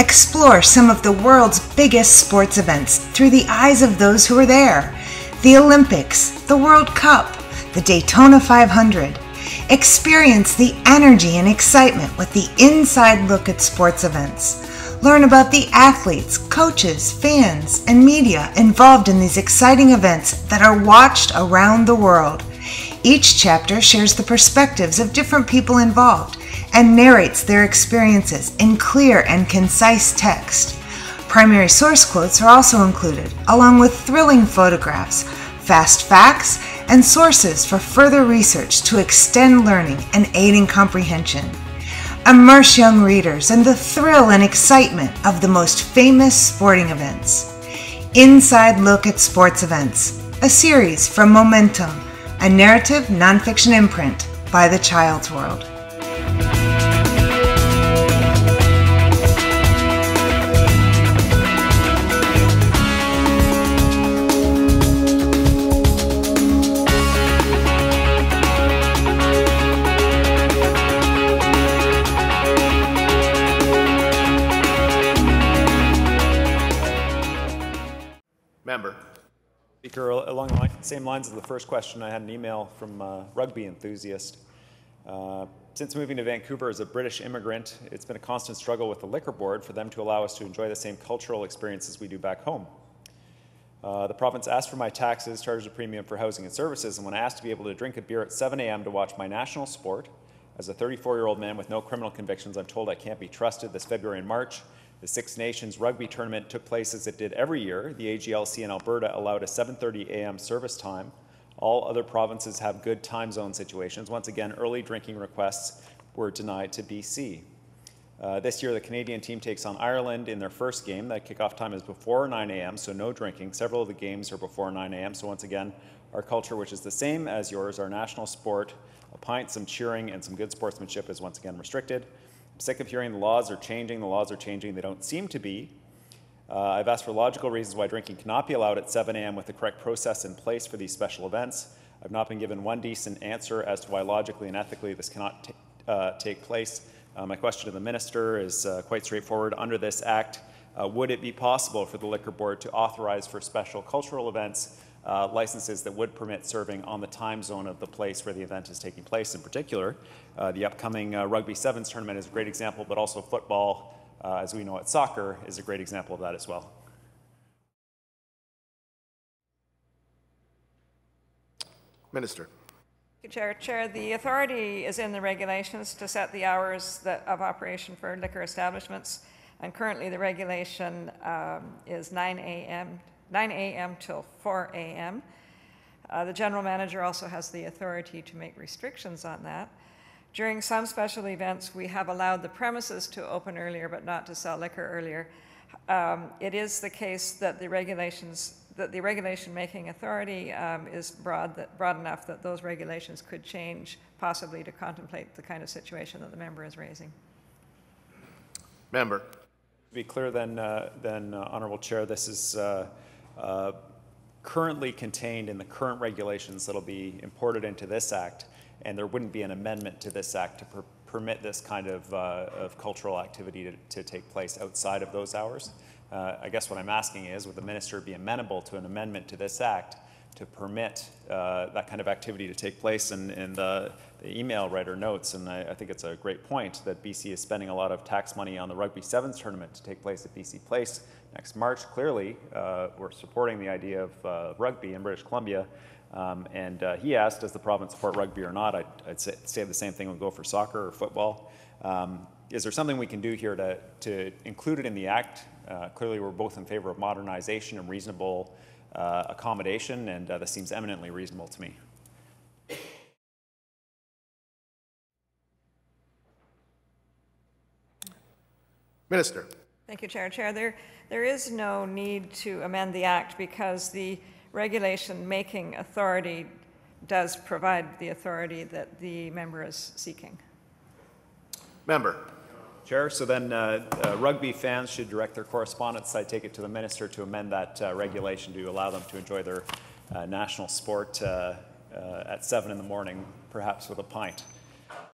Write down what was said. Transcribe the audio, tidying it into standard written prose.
Explore some of the world's biggest sports events through the eyes of those who were there. The Olympics, the World Cup, the Daytona 500. Experience the energy and excitement with the inside look at sports events. Learn about the athletes, coaches, fans, and media involved in these exciting events that are watched around the world. Each chapter shares the perspectives of different people involved and narrates their experiences in clear and concise text. Primary source quotes are also included, along with thrilling photographs, fast facts, and sources for further research to extend learning and aid in comprehension. Immerse young readers in the thrill and excitement of the most famous sporting events. Inside Look at Sports Events, a series from Momentum, a narrative nonfiction imprint by The Child's World. Member. Speaker, along the same lines as the first question, I had an email from a rugby enthusiast. Since moving to Vancouver as a British immigrant, it's been a constant struggle with the Liquor Board for them to allow us to enjoy the same cultural experiences we do back home. The province asked for my taxes, charged a premium for housing and services, and when I asked to be able to drink a beer at 7 a.m. to watch my national sport, as a 34-year-old man with no criminal convictions, I'm told I can't be trusted. This February and March, the Six Nations rugby tournament took place as it did every year. The AGLC in Alberta allowed a 7:30 a.m. service time. All other provinces have good time zone situations. Once again, early drinking requests were denied to BC. This year, the Canadian team takes on Ireland in their first game. That kickoff time is before 9 a.m., so no drinking. Several of the games are before 9 a.m., so once again, our culture, which is the same as yours, our national sport, a pint, some cheering, and some good sportsmanship is once again restricted. I'm sick of hearing the laws are changing, they don't seem to be. I've asked for logical reasons why drinking cannot be allowed at 7 a.m. with the correct process in place for these special events. I've not been given one decent answer as to why logically and ethically this cannot take place. My question to the Minister is quite straightforward. Under this Act, would it be possible for the Liquor Board to authorize for special cultural events licenses that would permit serving on the time zone of the place where the event is taking place? In particular, the upcoming Rugby Sevens tournament is a great example, but also football, as we know it, soccer is a great example of that as well. Minister. Chair, the authority is in the regulations to set the hours of operation for liquor establishments, and currently the regulation is 9 a.m. till 4 a.m. The General Manager also has the authority to make restrictions on that. During some special events, we have allowed the premises to open earlier, but not to sell liquor earlier. It is the case that the regulation-making authority is broad enough that those regulations could change, possibly to contemplate the kind of situation that the member is raising. Member. To be clear, then, Honourable Chair, this is currently contained in the current regulations that will be imported into this Act, and there wouldn't be an amendment to this Act to permit this kind of cultural activity to take place outside of those hours. I guess what I'm asking is, would the Minister be amenable to an amendment to this Act to permit that kind of activity to take place? And the email writer notes, and I think it's a great point, that BC is spending a lot of tax money on the Rugby Sevens tournament to take place at BC Place next March. Clearly, we're supporting the idea of rugby in British Columbia. And he asked, does the province support rugby or not? I'd say the same thing would go for soccer or football. Is there something we can do here to include it in the Act? Clearly, we're both in favor of modernization and reasonable accommodation, and this seems eminently reasonable to me. Minister. Thank you, Chair. There is no need to amend the Act because the regulation-making authority does provide the authority that the member is seeking. Member. Chair, so then rugby fans should direct their correspondence, I take it, to the Minister to amend that regulation to allow them to enjoy their national sport at 7 in the morning, perhaps with a pint.